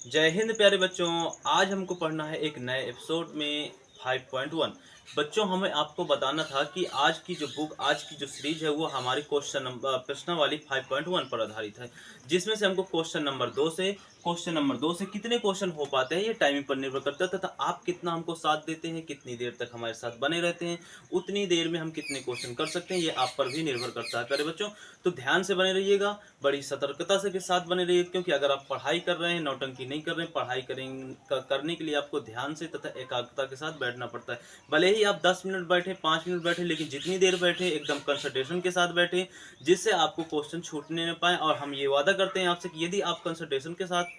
जय हिंद प्यारे बच्चों। आज हमको पढ़ना है एक नए एपिसोड में 5.1। बच्चों, हमें आपको बताना था कि आज की जो बुक, आज की जो सीरीज है वो हमारी क्वेश्चन नंबर प्रश्नावली 5.1 पर आधारित है, जिसमें से हमको क्वेश्चन नंबर 2 से कितने क्वेश्चन हो पाते हैं ये टाइमिंग पर निर्भर करता है, तथा आप कितना हमको साथ देते हैं, कितनी देर तक हमारे साथ बने रहते हैं, उतनी देर में हम कितने क्वेश्चन कर सकते हैं, ये आप पर भी निर्भर करता है प्यारे बच्चों। तो ध्यान से बने रहिएगा, बड़ी सतर्कता से के साथ बने रहिए, क्योंकि अगर आप पढ़ाई कर रहे हैं, नौटंकी नहीं कर रहे हैं, पढ़ाई करने के लिए आपको ध्यान से तथा एकाग्रता के साथ बैठना पड़ता है। भले ही आप 10 मिनट बैठे, 5 मिनट बैठे, लेकिन जितनी देर बैठे एकदम कंसंट्रेशन के साथ बैठे, जिससे आपको क्वेश्चन छूटने न पाए। और हम ये वादा करते हैं आपसे कि यदि आप कंसंट्रेशन के साथ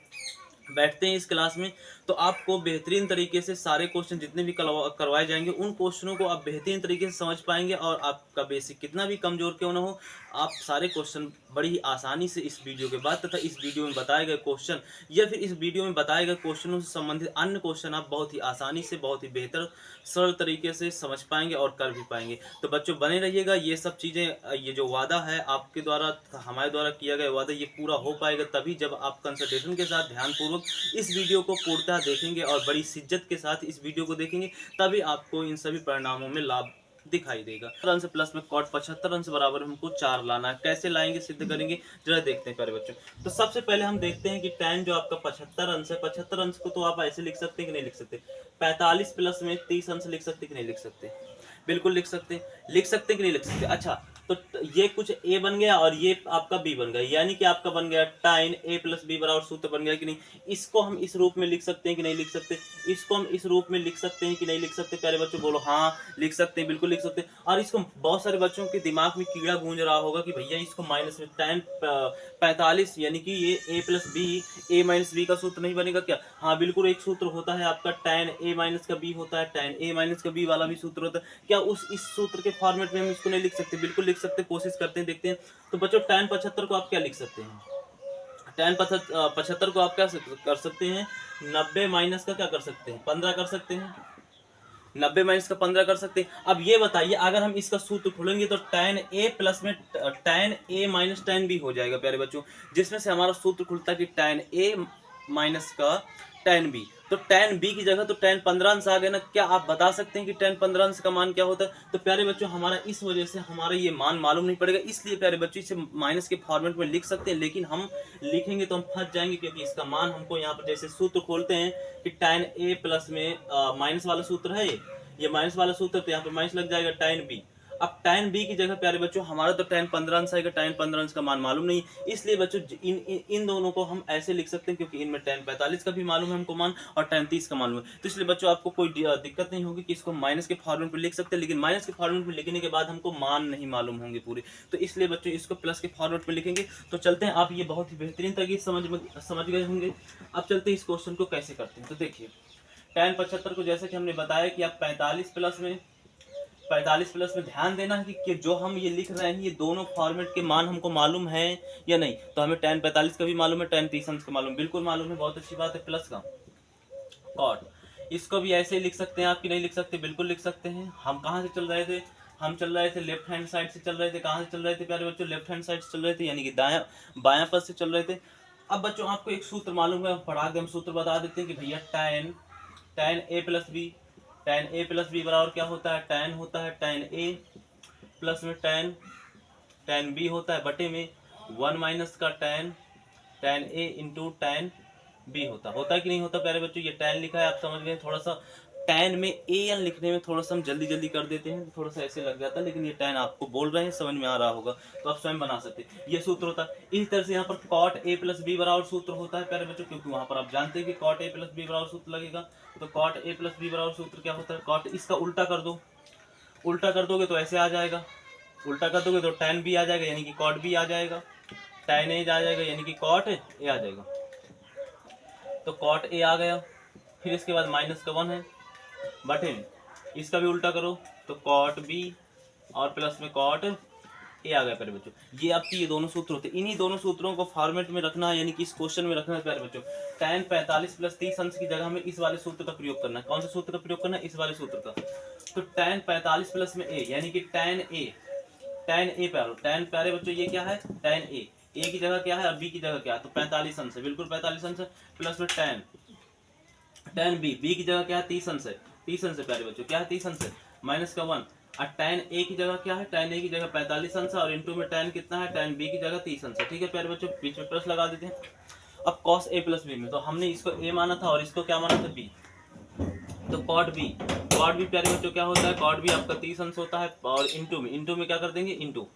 बैठते हैं इस क्लास में, तो आपको बेहतरीन तरीके से सारे क्वेश्चन जितने भी करवाए जाएंगे, उन क्वेश्चनों को आप बेहतरीन तरीके से समझ पाएंगे। और आपका बेसिक कितना भी कमजोर क्यों ना हो, आप सारे क्वेश्चन बड़ी ही आसानी से इस वीडियो के बाद तथा इस वीडियो में बताए गए क्वेश्चन या फिर इस वीडियो में बताए गए क्वेश्चनों से संबंधित अन्य क्वेश्चन आप बहुत ही आसानी से, बहुत ही बेहतर सरल तरीके से समझ पाएंगे और कर भी पाएंगे। तो बच्चों बने रहिएगा। ये सब चीज़ें, ये जो वादा है आपके द्वारा तथा हमारे द्वारा किया गया वादा, ये पूरा हो पाएगा तभी जब आप कंसंट्रेशन के साथ ध्यानपूर्वक इस वीडियो को पूर्णतः देखेंगे और बड़ी शिद्दत के साथ इस वीडियो को देखेंगे, तभी आपको इन सभी परिणामों में लाभ दिखाई देगा। रन से प्लस में कॉट 75 रन से बराबर हमको 4 लाना है। कैसे लाएंगे, सिद्ध करेंगे, जरा देखते हैं प्यारे बच्चों। तो सबसे पहले हम देखते हैं कि tan जो आपका 75 अंश है, 75 अंश को तो आप ऐसे लिख सकते हैं कि नहीं लिख सकते। 45 प्लस में 30 अंश लिख सकते कि नहीं लिख सकते। बिल्कुल लिख सकते, लिख सकते कि नहीं लिख सकते। अच्छा, तो ये कुछ a बन गया और ये आपका b बन गया, यानी कि आपका बन गया tan a प्लस b बराबर सूत्र बन गया कि नहीं। इसको हम इस रूप में लिख सकते हैं कि नहीं लिख सकते। इसको हम इस रूप में लिख सकते हैं कि नहीं लिख सकते। प्यारे बच्चों बोलो हाँ, लिख सकते हैं, बिल्कुल लिख सकते हैं। और इसको बहुत सारे बच्चों के दिमाग में कीड़ा गूंज रहा होगा कि भैया इसको माइनस में tan 45, यानी कि ये a plus B, a minus B का सूत्र नहीं बनेगा क्या। हाँ बिल्कुल, एक सूत्र होता है आपका tan a माइनस का b होता है, tan a माइनस का b वाला भी सूत्र होता है। क्या उस इस सूत्र के फॉर्मेट में हम इसको नहीं लिख सकते। बिल्कुल लिख सकते, कोशिश करते हैं, देखते हैं। तो बच्चों tan 75 को आप क्या लिख सकते हैं। tan 75 को आप क्या कर सकते हैं, 90 माइनस का क्या कर सकते हैं, 15 कर सकते हैं। 90 माइनस का 15 कर सकते हैं। अब ये बताइए, अगर हम इसका सूत्र खोलेंगे तो tan a प्लस में tan a minus tan b हो जाएगा प्यारे बच्चों, जिसमें से हमारा सूत्र खुलता है कि tan a माइनस का tan b। तो tan b की जगह तो tan 15 अंश आ गया ना। क्या आप बता सकते हैं कि tan 15 अंश का मान क्या होता है। तो प्यारे बच्चों, हमारा इस वजह से हमारा ये मान मालूम नहीं पड़ेगा, इसलिए प्यारे बच्चों इसे माइनस के फॉर्मेट में लिख सकते हैं, लेकिन हम लिखेंगे तो हम फंस जाएंगे, क्योंकि इसका मान हमको यहाँ पर जैसे सूत्र खोलते हैं कि tan a प्लस में माइनस वाला सूत्र है, ये माइनस वाला सूत्र, तो यहाँ पे माइनस लग जाएगा tan b। अब tan b की जगह प्यारे बच्चों हमारा तो tan 15 अंश आएगा, tan 15 अंश का मान मालूम नहीं, इसलिए बच्चों इन दोनों को हम ऐसे लिख सकते हैं, क्योंकि इनमें tan 45 का भी मालूम है हमको मान, और tan 30 का मालूम है। तो इसलिए बच्चों आपको कोई दिक्कत नहीं होगी कि इसको माइनस के फॉर्मेट में लिख सकते हैं, लेकिन माइनस के फॉर्मेट में लिखने के बाद हमको मान नहीं मालूम होंगे पूरे, तो इसलिए बच्चों इसको प्लस के फॉर्मेट में लिखेंगे। तो चलते हैं, आप ये बहुत ही बेहतरीन तरीके से समझ गए होंगे। अब चलते हैं इस क्वेश्चन को कैसे करते हैं। तो देखिए, tan 75 को जैसे कि हमने बताया कि आप 45 प्लस में ध्यान देना है कि जो हम ये लिख रहे हैं, ये दोनों फॉर्मेट के मान हमको मालूम है या नहीं। तो हमें tan 45 का भी मालूम है, tan 30 का मालूम, बिल्कुल मालूम है, बहुत अच्छी बात है। प्लस का कॉट, इसको भी ऐसे ही लिख सकते हैं आप कि नहीं लिख सकते। बिल्कुल लिख सकते हैं। हम कहाँ से चल रहे थे, हम चल रहे थे लेफ्ट हैंड साइड से चल रहे थे। कहाँ से चल रहे थे प्यारे बच्चों, लेफ्ट हैंड साइड से चल रहे थे, यानी कि दायां बायां पद से चल रहे थे। अब बच्चों आपको एक सूत्र मालूम है, पढ़ा के हम सूत्र बता देते हैं कि भैया tan a plus B, tan a plus B बराबर क्या होता है, tan होता है tan a प्लस में tan b होता है बटे में 1 माइनस का tan a into tan b होता है कि नहीं होता प्यारे बच्चों। ये tan लिखा है, आप समझ गए। थोड़ा सा tan में an लिखने में थोड़ा सा हम जल्दी जल्दी कर देते हैं, थोड़ा सा ऐसे लग जाता है, लेकिन ये tan आपको बोल रहे हैं, समझ में आ रहा होगा, तो आप स्वयं बना सकते हैं। ये सूत्र होता है। इस तरह से यहाँ पर cot a प्लस बी बराबर सूत्र होता है प्यारे बच्चों, क्योंकि वहां पर आप जानते हैं कि cot a प्लस बी बराबर सूत्र लगेगा। तो cot a प्लस बी बराबर सूत्र क्या होता है, cot, इसका उल्टा कर दो, उल्टा कर दोगे तो ऐसे आ जाएगा, उल्टा कर दोगे तो tan b आ जाएगा, यानी कि cot b आ जाएगा, tan a आ जाएगा, यानी कि cot a आ जाएगा। तो cot a आ गया, फिर इसके बाद माइनस का 1 है बटे इसका भी उल्टा करो तो cot b और प्लस में cot a आ गया प्यारे बच्चों। ये आपकी ये दोनों सूत्र होते हैं। इन्हीं दोनों सूत्रों को फॉर्मेट में रखना है, यानी कि इस क्वेश्चन में रखना है प्यारे बच्चों। tan 45 प्लस 30 अंश की जगह हमें इस वाले सूत्र का प्रयोग करना है। कौन सा सूत्र का प्रयोग करना है, इस वाले सूत्र का। तो tan 45 प्लस में a, यानी कि tan a प्यारे बच्चों, ये क्या है tan a, ए की जगह क्या है और बी की जगह क्या है, तो 45 अंश है, बिल्कुल 45 अंश है, प्लस में टेन बी की जगह क्या है 30 अंश है, 30 अंश है प्यारे बच्चों, क्या है 30 अंश है, माइनस का 1, और टेन ए की जगह क्या है, टेन ए की जगह 45 अंश है और इंटू में टेन कितना है, टेन बी की जगह 30 अंश है। ठीक है प्यारे बच्चों, बीच में प्लस लगा देते हैं। अब कॉस ए प्लस बी में तो हमने इसको ए माना था और इसको क्या माना था, बी, तो कॉट बी प्यारे बच्चों क्या होता है, कॉट बी आपका 30 अंश होता है और इंटू में क्या कर देंगे, इंटू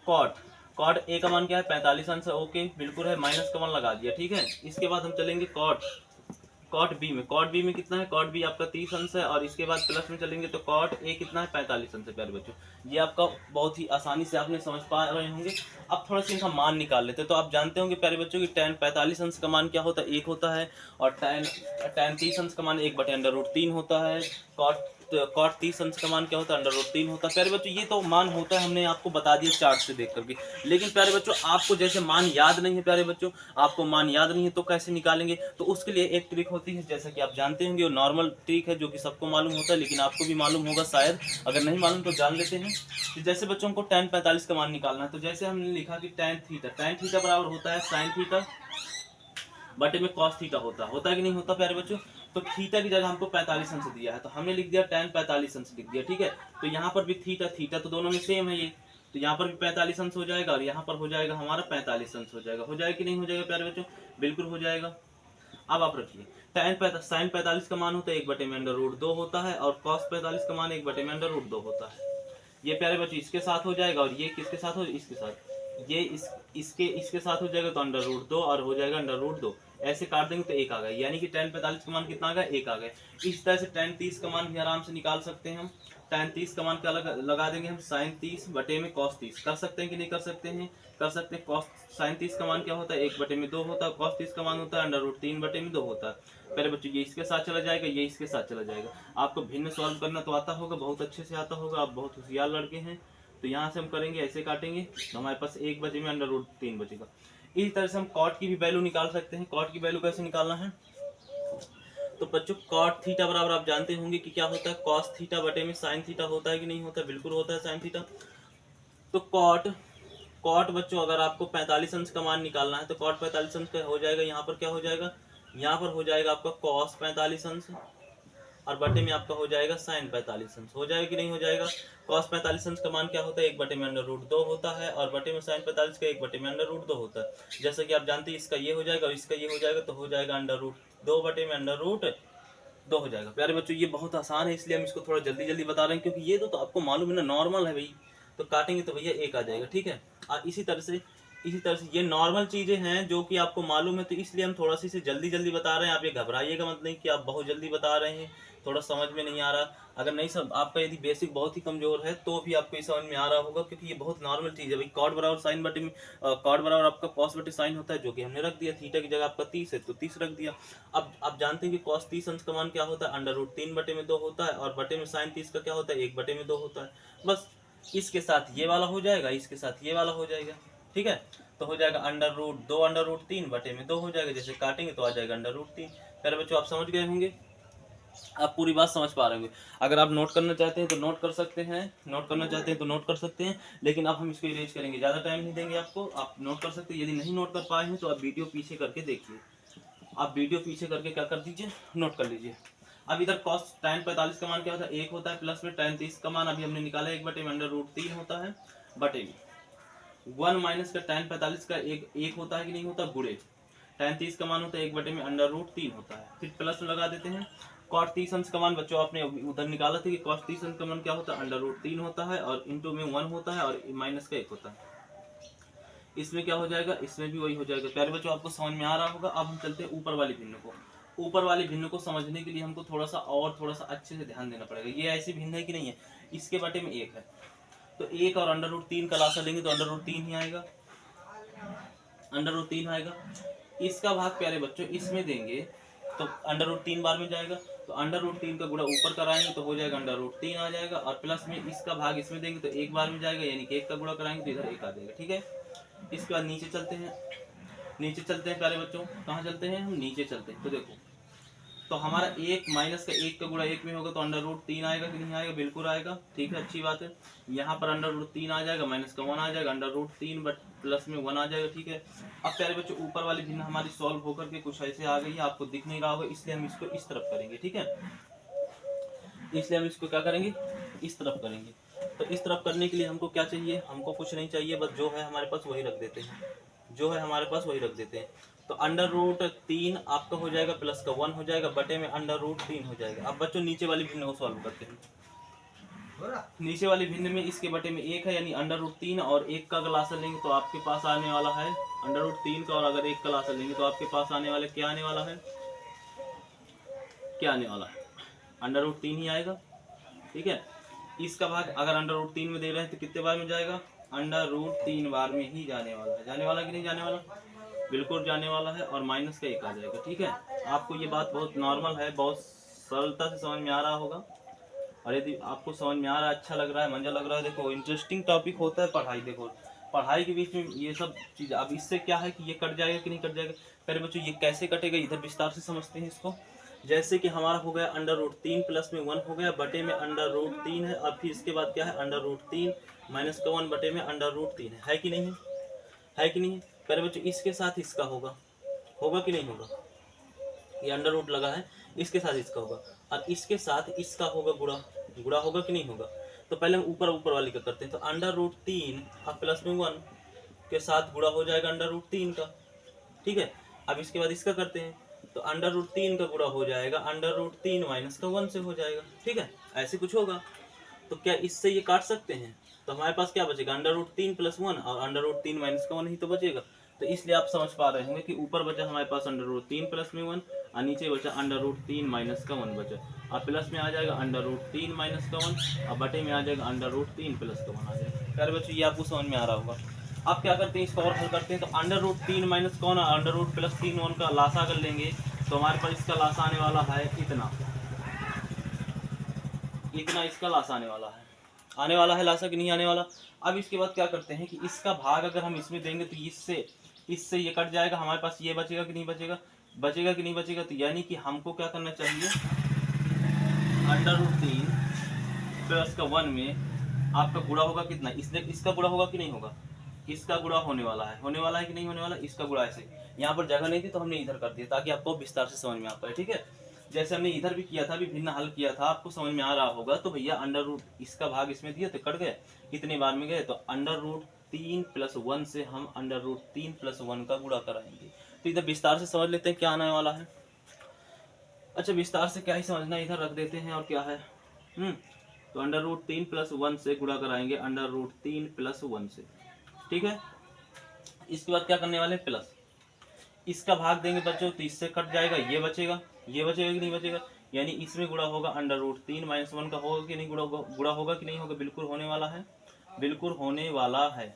कॉट कॉट ए का मान क्या है 45 अंश है, ओके बिल्कुल है, माइनस का मान लगा दिया। ठीक है, इसके बाद हम चलेंगे कॉट बी में कितना है, कॉट बी आपका 30 अंश है और इसके बाद प्लस में चलेंगे तो कॉट ए कितना है 45 अंश है प्यारे बच्चों। ये आपका बहुत ही आसानी से आपने समझ पा रहे होंगे। अब थोड़ा सा इनका मान निकाल लेते हैं। तो आप जानते होंगे प्यारे बच्चों की tan 45 अंश का मान क्या होता है, 1 होता है, और tan 30 अंश का मान 1/√3 होता है, कॉट 30 अंश का मान क्या होता है, √3 होता है। प्यारे बच्चों ये तो मान होता है, हमने आपको बता दिया चार्ट से देख करके। लेकिन प्यारे बच्चों आपको जैसे मान याद नहीं है, प्यारे बच्चों आपको मान याद नहीं है तो कैसे निकालेंगे, तो उसके लिए एक ट्रिक होती है, जैसा कि आप जानते होंगे, वो नॉर्मल ट्रिक है जो कि सबको मालूम होता है, लेकिन आपको भी मालूम होगा शायद, अगर नहीं मालूम तो जान लेते हैं। तो जैसे बच्चों को tan 45 का मान निकालना है, तो जैसे हमने लिखा कि tan थीटा बराबर होता है sin थीटा बटे में cos थीटा होता है कि नहीं होता प्यारे बच्चों। तो थीटा की जगह हमको 45 अंश दिया है, तो हमने लिख दिया tan 45 अंश लिख दिया। ठीक है, तो यहाँ पर भी थीटा तो दोनों में सेम है ये, तो यहाँ पर भी 45 अंश हो जाएगा और यहाँ पर हो जाएगा हमारा 45 अंश हो जाएगा कि नहीं हो जाएगा प्यारे बच्चों, बिल्कुल हो जाएगा। अब आप रखिए साइन 45 का मान होता है 1/√2 होता है और कॉस 45 का मान 1/√2 होता है। ये प्यारे बच्चों इसके साथ हो जाएगा और ये किसके साथ हो, इसके साथ, ये इसके साथ हो जाएगा तो √2 और हो जाएगा √2, ऐसे काट देंगे तो 1 आ गया, यानी कि tan 45 का मान कितना आ गया, 1 आ गया। इस तरह से tan 30 का मान भी आराम से निकाल सकते हैं हम। tan 30 का मान क्या लगा देंगे हम, sin 30 बटे में cos 30, कर सकते हैं कि नहीं कर सकते हैं, कर सकते हैं। sin 30 का मान क्या होता है, 1/2 होता है, cos 30 का मान होता है √3/2 होता है। पहले बच्चों ये इसके साथ चला जाएगा, ये इसके साथ चला जाएगा। आपको भिन्न सॉल्व करना तो आता होगा, बहुत अच्छे से आता होगा, आप बहुत होशियार लड़के हैं। तो यहाँ से हम करेंगे, ऐसे काटेंगे तो हमारे पास 1 बचे में √3 बचेगा। इसी तरह से हम कॉट की भी वैल्यू निकाल सकते हैं। कॉट की वैल्यू कैसे निकालना है, तो बच्चों कॉट थीटा बराबर आप जानते होंगे कि क्या होता है, कॉस थीटा बटे में साइन थीटा होता है कि नहीं होता, बिल्कुल होता है साइन थीटा। तो कॉट बच्चों अगर आपको 45 अंश का मान निकालना है तो कॉट 45 अंश का हो जाएगा, यहाँ पर क्या हो जाएगा, यहाँ पर हो जाएगा आपका कॉस 45 अंश और बटे में आपका हो जाएगा साइन 45 अंश, हो जाएगा कि नहीं हो जाएगा। कॉस 45 अंश का मान क्या होता है, 1/√2 होता है और बटे में साइन 45 का 1/√2 होता है। जैसा कि आप जानते हैं इसका ये हो जाएगा और इसका ये हो जाएगा, तो हो जाएगा √2 बटे में √2 हो जाएगा। प्यारे बच्चों ये बहुत आसान है, इसलिए हम इसको थोड़ा जल्दी जल्दी बता रहे हैं, क्योंकि ये तो आपको मालूम है ना, नॉर्मल है भाई, तो काटेंगे तो भैया 1 आ जाएगा। ठीक है, और इसी तरह से ये नॉर्मल चीजें हैं जो कि आपको मालूम है, तो इसलिए हम थोड़ा सी इसे जल्दी जल्दी बता रहे हैं। आप ये घबराइएगा मत नहीं कि आप बहुत जल्दी बता रहे हैं, थोड़ा समझ में नहीं आ रहा। अगर नहीं सब आपका यदि बेसिक बहुत ही कमजोर है तो भी आपको ये समझ में आ रहा होगा, क्योंकि ये बहुत नॉर्मल चीज है भाई। कॉट बराबर साइन बटे में कॉट बराबर आपका कॉस बटे साइन होता है, जो कि हमने रख दिया। थीटा की जगह आपका 30 है तो 30 रख दिया। अब आप जानते हैं कि कॉस 30 अंश का मान क्या होता है, √3/2 होता है और बटे में साइन 30 का क्या होता है, 1/2 होता है। बस इसके साथ ये वाला हो जाएगा, इसके साथ ये वाला हो जाएगा। ठीक है, तो हो जाएगा √2/3/2 हो जाएगा। जैसे काटेंगे तो आ जाएगा √3। पहले बच्चों आप समझ गए होंगे, आप पूरी बात समझ पा रहे होंगे। अगर आप नोट करना चाहते हैं तो नोट कर सकते हैं, लेकिन अब हम इसको इरेज करेंगे, ज़्यादा टाइम नहीं देंगे आपको। आप नोट कर सकते हैं, यदि नहीं नोट कर पाए हैं तो आप वीडियो पीछे करके देखिए। आप वीडियो पीछे करके क्या कर दीजिए, नोट कर लीजिए। अब इधर कॉस tan 45 का मान क्या होता है, 1 होता है, प्लस में tan 30 का मान अभी हमने निकाला 1/√3 होता है, बटे में 1 माइनस का tan 45 का एक होता है कि नहीं होता, गुणे tan 30 का मान होता है 1/√3 होता है। फिर प्लस में लगा देते हैं। cot 30 अंश का मान बच्चों आपने उधर निकाला था कि cos 30 अंश का मान क्या होता है, √3 होता है और इंटू में 1 होता है और माइनस का 1 होता है। इसमें क्या हो जाएगा, इसमें भी वही हो जाएगा। प्यारे बच्चों आपको समझ में आ रहा होगा। अब हम चलते हैं ऊपर वाली भिन्न को। ऊपर वाली भिन्न को समझने के लिए हमको थोड़ा सा अच्छे से ध्यान देना पड़ेगा। ये ऐसी भिन्न है कि नहीं है, इसके बटे में 1 है, तो 1 और √3 का लासा लेंगे तो √3 ही आएगा, √3 आएगा। इसका भाग प्यारे बच्चों इसमें देंगे तो √3 बार में जाएगा, तो √3 का गुणा ऊपर कराएंगे तो हो जाएगा √3 आ जाएगा, और प्लस में इसका भाग इसमें देंगे तो एक बार में जाएगा, यानी कि 1 का गुणा कराएंगे तो इधर 1 आ जाएगा। ठीक है, इसके बाद नीचे चलते हैं प्यारे बच्चों। कहाँ चलते हैं हम, नीचे चलते हैं। तो देखो, तो हमारा 1 माइनस का 1 का गुणा 1 में होगा तो √3 आएगा कि नहीं आएगा, बिल्कुल आएगा। ठीक है, अच्छी बात है। यहाँ पर √3 आ जाएगा, माइनस का 1 आ जाएगा, √3 प्लस में 1 आ जाएगा। ठीक है, अब प्यारे बच्चों ऊपर वाली भिन्न हमारी सॉल्व होकर के कुछ ऐसे आ गई है, आपको दिख नहीं रहा होगा, इसलिए हम इसको इस तरफ करेंगे। ठीक है, इसलिए हम इसको क्या करेंगे, इस तरफ करेंगे। तो इस तरफ करने के लिए हमको क्या चाहिए, हमको कुछ नहीं चाहिए, बस जो है हमारे पास वही रख देते हैं, जो है हमारे पास वही रख देते हैं। तो अंडर रूट 3 आपका हो जाएगा, प्लस का 1 हो जाएगा, बटे में अंडर रूट 3 हो जाएगा। अब बच्चों नीचे वाली भिन्न को सॉल्व करते हैं। नीचे वाली भिन्न में इसके बटे में 1 है, यानी अंडर रूट 3, और 1 का लासा लेंगे तो आपके पास आने वाला है अंडर रूट 3 का, और अगर 1 का लासा लेंगे तो आपके पास आने वाला क्या आने वाला है, क्या आने वाला है, अंडर रूट 3 ही आएगा। ठीक है, इसका भाग अगर अंडर रूट 3 में दे रहे हैं तो कितने बार में जाएगा, अंडर रूट 3 बार में ही जाने वाला है। जाने वाला कि नहीं जाने वाला, बिल्कुल जाने वाला है, और माइनस का 1 आ जाएगा। ठीक है, आपको ये बात बहुत नॉर्मल है, बहुत सरलता से समझ में आ रहा होगा, और यदि आपको समझ में आ रहा है, अच्छा लग रहा है, मजा लग रहा है, देखो इंटरेस्टिंग टॉपिक होता है पढ़ाई। देखो पढ़ाई के बीच में ये सब चीज़, अब इससे क्या है कि ये कट जाएगा कि नहीं कट जाएगा। पहले बच्चों ये कैसे कटेगा, इधर विस्तार से समझते हैं इसको। जैसे कि हमारा हो गया अंडर रूट 3 प्लस में 1 हो गया, बटे में अंडर रूट 3 है, और फिर इसके बाद क्या है, अंडर रूट 3 माइनस का 1 बटे में अंडर रूट 3 है कि नहीं है कि नहीं है। पहले बच्चों इसके साथ इसका होगा, होगा कि नहीं होगा, ये अंडर रूट लगा है, इसके साथ इसका होगा, और इसके साथ इसका होगा गुणा, गुणा होगा कि नहीं होगा। तो पहले हम ऊपर ऊपर वाली का करते हैं, तो अंडर रूट 3 अब प्लस में 1 के साथ गुणा हो जाएगा अंडर रूट 3 का। ठीक है, अब इसके बाद इसका करते हैं, तो अंडर रूट 3 का गुणा हो जाएगा अंडर रूट 3 माइनस का 1 से हो जाएगा। ठीक है, ऐसे कुछ होगा। तो क्या इससे ये काट सकते हैं, तो हमारे पास क्या बचेगा, अंडर रूट 3 प्लस 1 और अंडर रूट 3 माइनस का 1 ही तो बचेगा। तो इसलिए आप समझ पा रहे होंगे कि ऊपर बचा हमारे पास अंडर रूट 3 प्लस में 1, और नीचे बचा अंडर रूट 3 माइनस का 1 बचा, और प्लस में आ जाएगा अंडर रूट 3 माइनस का 1, और बटे में आ जाएगा अंडर रूट 3 प्लस का 1 आ जाएगा। प्यारे बच्चों ये आपको समझ में आ रहा होगा। अब क्या करते हैं, इसको और हल करते हैं, तो अंडर रूट 3 माइनस का 1 और अंडर रूट प्लस 3 1 का लासा अगर लेंगे तो हमारे पास इसका लासा आने वाला है इतना, इतना इसका लासा आने वाला है, आने वाला है लासा कि नहीं आने वाला। अब इसके बाद क्या करते हैं कि इसका भाग अगर हम इसमें देंगे तो इससे ये कट जाएगा, हमारे पास ये बचेगा कि नहीं बचेगा, बचेगा कि नहीं बचेगा। तो यानी कि हमको क्या करना चाहिए, अंडर रूट 3 प्लस का 1 में आपका गुणा होगा कितना, इसलिए इसका गुणा होगा कि नहीं होगा, इसका गुणा होने वाला है कि नहीं होने वाला, इसका गुणा। ऐसे यहाँ पर जगह नहीं थी तो हमने इधर कर दिया ताकि आपको विस्तार से समझ में आ पाए। ठीक है, जैसे हमने इधर भी किया था, अभी भिन्न हल किया था, आपको समझ में आ रहा होगा। तो भैया अंडर रूट इसका भाग इसमें दिया तो कट गए, कितने बार में गए, तो अंडर रूट 3 प्लस 1 से हम अंडर रूट 3 प्लस 1 का गुणा कराएंगे। तो इधर विस्तार से समझ लेते हैं क्या आने वाला है। अच्छा विस्तार से क्या ही समझना, इधर रख देते हैं, और क्या है तो अंडर रूट 3 प्लस 1 से गुणा कराएंगे अंडर रूट 3 प्लस 1 से। ठीक है, इसके बाद क्या करने वाले, प्लस इसका भाग देंगे बच्चों तो इससे कट जाएगा, ये बचेगा कि नहीं बचेगा, यानी इसमें गुणा होगा अंडर रूट 3 माइनस 1 का होगा कि नहीं, गुणा होगा कि नहीं होगा, बिल्कुल होने वाला है, बिल्कुल होने वाला है।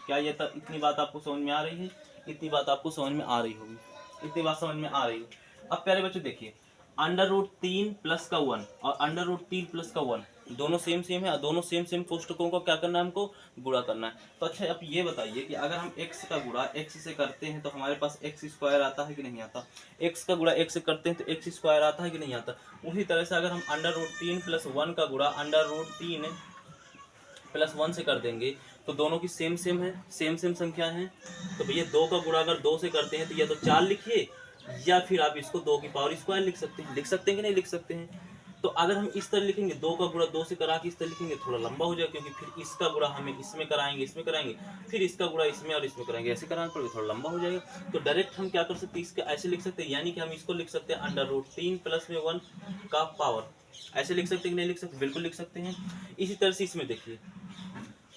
क्या ये तब इतनी बात आपको समझ में आ रही है, इतनी बात आपको समझ में आ रही होगी, इतनी बात समझ में आ रही है। अब प्यारे बच्चों देखिए, अंडर रूट 3 प्लस का 1 और अंडर रूट 3 प्लस का 1 दोनों सेम सेम है, और दोनों सेम सेम कोष्टकों को क्या करना है, हमको गुणा करना है। तो अच्छा अब ये बताइए कि अगर हम x का गुणा x से करते हैं तो हमारे पास x स्क्वायर आता है कि नहीं आता, x का गुणा x से करते हैं तो x स्क्वायर आता है कि नहीं आता। उसी तरह से अगर हम अंडर रूट 3 प्लस 1 का गुणा अंडर रूट 3 प्लस 1 से कर देंगे तो दोनों की सेम सेम है, सेम सेम संख्या है। तो भैया 2 का गुणा अगर 2 से करते हैं तो या तो 4 लिखिए, या फिर आप इसको 2 की पावर स्क्वायर लिख सकते हैं, कि नहीं लिख सकते हैं। तो अगर हम इस तरह लिखेंगे 2 का गुणा 2 से करा के इस तरह लिखेंगे थोड़ा लंबा हो जाएगा, क्योंकि फिर इसका गुणा हमें इसमें कराएंगे, फिर इसका गुणा इसमें और इसमें कराएंगे, ऐसे कराने पर थोड़ा लंबा हो जाएगा। तो डायरेक्ट हम क्या कर सकते हैं, इसका ऐसे लिख सकते हैं, यानी कि हम इसको लिख सकते हैं अंडर रूट 3 प्लस में 1 का पावर, ऐसे लिख सकते हैं कि नहीं लिख सकते, बिल्कुल लिख सकते हैं। इसी तरह से इसमें देखिए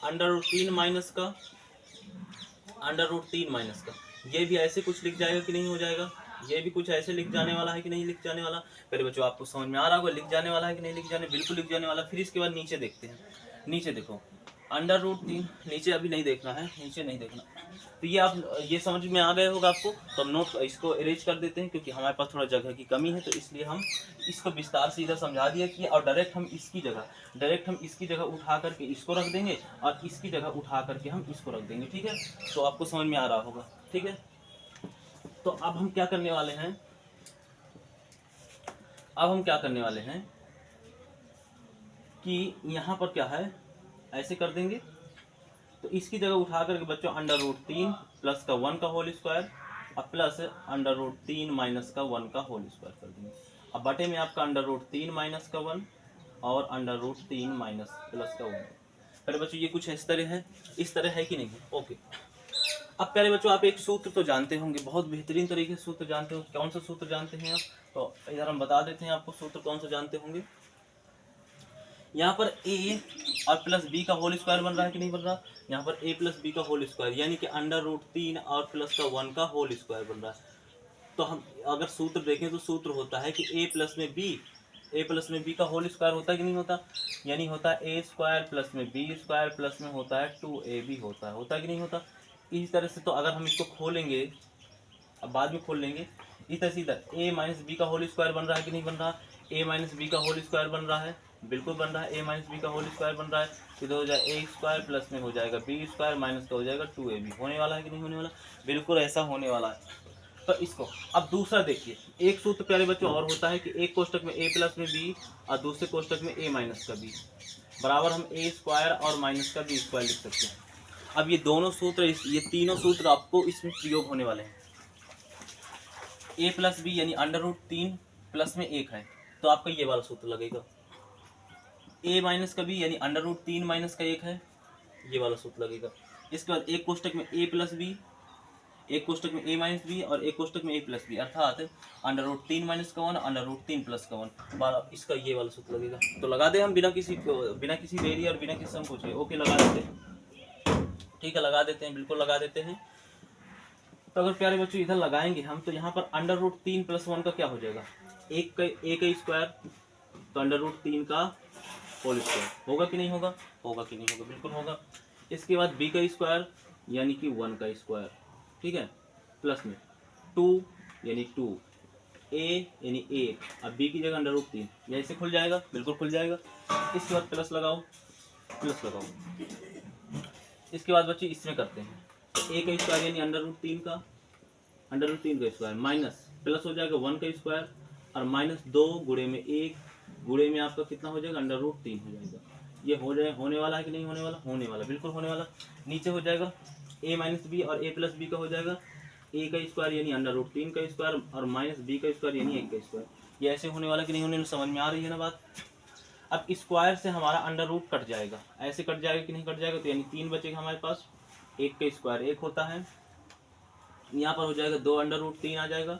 अंडर रूट 3 माइनस का, अंडर रूट 3 माइनस का, ये भी ऐसे कुछ लिख जाएगा कि नहीं हो जाएगा, ये भी कुछ ऐसे लिख जाने वाला है कि नहीं लिख जाने वाला। पहले बच्चों आपको समझ में आ रहा होगा लिख जाने वाला है कि नहीं लिख जाने, बिल्कुल लिख जाने वाला। फिर इसके बाद नीचे देखते हैं, नीचे देखो अंडर रूट 3, नीचे अभी नहीं देखना है, नीचे नहीं देखना। तो ये आप ये समझ में आ गए होगा आपको, तो हम नोट इसको इरेज कर देते हैं क्योंकि हमारे पास थोड़ा जगह की कमी है, तो इसलिए हम इसको विस्तार से इधर समझा दिया कि, और डायरेक्ट हम इसकी जगह उठा करके इसको रख देंगे, और इसकी जगह उठा करके हम इसको रख देंगे। ठीक है, तो आपको समझ में आ रहा होगा। ठीक है, तो अब हम क्या करने वाले हैं, कि यहाँ पर क्या है, ऐसे कर देंगे, तो इसकी जगह उठा करके बच्चों √3 प्लस का 1 का होल स्क्वायर और प्लस √3 माइनस का 1 का होल स्क्वायर कर देंगे। अब बटे में आपका √3 माइनस का 1 और √3 माइनस प्लस का 1। प्यारे बच्चों ये कुछ इस तरह है कि नहीं? ओके। अब प्यारे बच्चों आप एक सूत्र तो जानते होंगे, बहुत बेहतरीन तरीके से सूत्र जानते हो। कौन सा सूत्र जानते हैं आप? तो इधर हम बता देते हैं आपको सूत्र कौन सा जानते होंगे। यहाँ पर a और प्लस b का होल स्क्वायर बन रहा है कि नहीं बन रहा? यहाँ पर a प्लस बी का होल स्क्वायर यानी कि √3 और प्लस का 1 का होल स्क्वायर बन रहा है। तो हम अगर सूत्र देखें तो सूत्र होता है कि a प्लस में b का होल स्क्वायर होता है कि नहीं होता? यानी होता है a स्क्वायर प्लस में b स्क्वायर प्लस में होता है 2ab होता है कि नहीं होता? इस तरह से तो अगर हम इसको खोलेंगे, अब बाद में खोल लेंगे, इस तरह से इधर a माइनस बी का होल स्क्वायर बन रहा है कि नहीं बन रहा? a माइनस बी का होल स्क्वायर बन रहा है, बिल्कुल बन रहा है। a माइनस बी का होल स्क्वायर बन रहा है, इधर हो जाएगा a स्क्वायर प्लस में हो जाएगा b स्क्वायर माइनस का हो जाएगा 2ab। होने वाला है कि नहीं होने वाला? बिल्कुल ऐसा होने वाला है। तो इसको अब दूसरा देखिए, एक सूत्र प्यारे बच्चों और होता है कि एक कोष्टक में a प्लस में b और दूसरे कोष्टक में a माइनस का b बराबर हम a स्क्वायर और माइनस का b स्क्वायर लिख सकते हैं। अब ये दोनों सूत्र, ये तीनों सूत्र आपको इसमें प्रयोग होने वाले हैं। a प्लस बी यानी √3 प्लस में 1 है तो आपका ये वाला सूत्र लगेगा। a माइनस का b यानी √3 माइनस का 1 है, ये वाला सूत्र लगेगा। इसके बाद एक कोष्टक में a प्लस बी, एक कोष्टक में a माइनस बी और एक कोष्टक में a प्लस बी, अर्थात √3 माइनस का 1 √3 प्लस का 1, इसका ये वाला सूत्र लगेगा। तो लगा दे हम बिना किसी देरी और बिना किसी संकोच के। ओके लगा देते हैं, ठीक है लगा देते हैं, बिल्कुल लगा देते हैं। तो अगर प्यारे बच्चों इधर लगाएंगे हम तो यहाँ पर √3 प्लस 1 का क्या हो जाएगा? एक का स्क्वायर, तो √3 का होल स्क्वायर होगा कि नहीं होगा? होगा कि नहीं होगा? बिल्कुल होगा। इसके बाद b का स्क्वायर यानी कि 1 का स्क्वायर, ठीक है, प्लस में 2 यानी 2, a यानी 1, अब b की जगह √3, ये ऐसे खुल जाएगा, बिल्कुल खुल जाएगा। इसके बाद प्लस लगाओ। इसके बाद बच्चे इसमें करते हैं a का स्क्वायर यानी √3 का स्क्वायर माइनस प्लस हो जाएगा 1 का स्क्वायर और माइनस 2 गुणे में 1 गुणे में आपका कितना हो जाएगा? √3 हो जाएगा। ये होने वाला है कि नहीं होने वाला? होने वाला, बिल्कुल होने वाला। नीचे हो जाएगा a माइनस बी और a प्लस बी का हो जाएगा a का स्क्वायर यानी √3 का स्क्वायर और माइनस b का स्क्वायर यानी 1 का स्क्वायर। ये ऐसे होने वाला कि नहीं होने वाला? समझ में आ रही है ना बात? अब स्क्वायर से हमारा अंडर कट जाएगा, ऐसे कट जाएगा कि नहीं कट जाएगा? तो यानी 3 बचेगा हमारे पास, 1 का स्क्वायर 1 होता है, यहाँ पर हो जाएगा 2 √3 आ जाएगा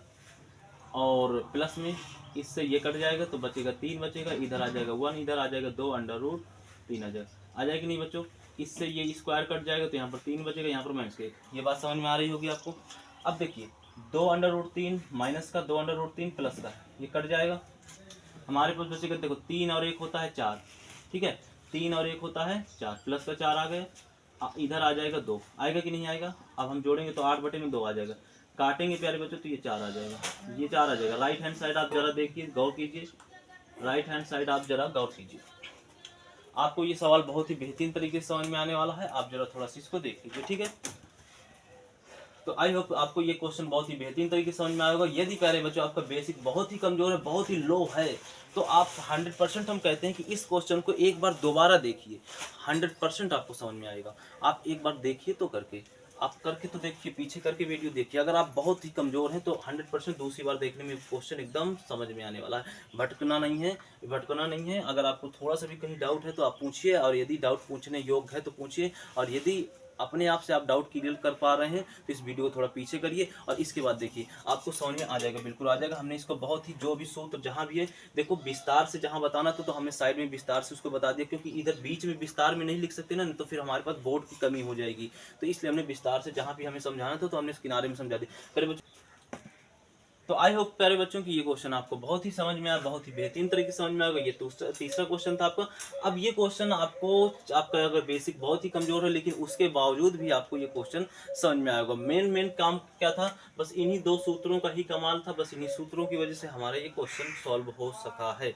और प्लस में इससे ये कट जाएगा तो बचेगा 3 बचेगा, इधर आ जाएगा 1, इधर आ जाएगा 2 √3 आ जाएगा नहीं बच्चों? इससे ये स्क्वायर कट जाएगा तो यहाँ पर 3 बचेगा, यहाँ पर माइनस 1। ये बात समझ में आ रही होगी आपको? अब देखिए 2 √3 माइनस का 2 √3 प्लस का, ये कट जाएगा, हमारे पास बचेगा देखो 3 और 1 होता है 4, ठीक है, 3 और 1 होता है 4, प्लस का 4 आ गए, इधर आ जाएगा 2, आएगा कि नहीं आएगा? अब हम जोड़ेंगे तो 8 बटे में 2 आ जाएगा, काटेंगे प्यारे बच्चों तो ये 4 आ जाएगा, ये 4 आ जाएगा। राइट हैंड साइड आप जरा देखिए, गौर कीजिए, राइट हैंड साइड आप जरा गौर कीजिए। आपको ये सवाल बहुत ही बेहतरीन तरीके से समझ में आने वाला है, आप जरा थोड़ा सा इसको देख लीजिए, ठीक है। तो आई होप आपको ये क्वेश्चन बहुत ही बेहतरीन तरीके से समझ में आएगा। यदि प्यारे बच्चों आपका बेसिक बहुत ही कमजोर है, बहुत ही लो है, तो आप 100% हम कहते हैं कि इस क्वेश्चन को एक बार दोबारा देखिए, 100% आपको समझ में आएगा। आप एक बार देखिए तो करके, आप करके तो देखिए, पीछे करके वीडियो देखिए। अगर आप बहुत ही कमजोर हैं तो 100% दूसरी बार देखने में क्वेश्चन एकदम समझ में आने वाला है। भटकना नहीं है। अगर आपको थोड़ा सा भी कहीं डाउट है तो आप पूछिए, और यदि डाउट पूछने योग्य है तो पूछिए, और यदि अपने आप से आप डाउट क्लियर कर पा रहे हैं तो इस वीडियो को थोड़ा पीछे करिए और इसके बाद देखिए, आपको समझ में आ जाएगा, बिल्कुल आ जाएगा। हमने इसको बहुत ही, जो भी सूत्र जहाँ भी है, देखो विस्तार से जहाँ बताना तो हमने साइड में विस्तार से उसको बता दिया, क्योंकि इधर बीच में विस्तार में नहीं लिख सकते ना, तो फिर हमारे पास बोर्ड की कमी हो जाएगी। तो इसलिए हमने विस्तार से जहाँ भी हमें समझाना था तो हमने इस किनारे में समझा दिया। तो आई होप प्यारे बच्चों की ये क्वेश्चन आपको बहुत ही समझ में आया, बहुत ही बेहतरीन तरीके से समझ में आएगा। ये तीसरा क्वेश्चन था आपका। अब ये क्वेश्चन आपका अगर बेसिक बहुत ही कमजोर है, लेकिन उसके बावजूद भी आपको ये क्वेश्चन समझ में आएगा। मेन काम क्या था? बस इन्हीं 2 सूत्रों का ही कमाल था, बस इन्हीं सूत्रों की वजह से हमारा ये क्वेश्चन सॉल्व हो सका है।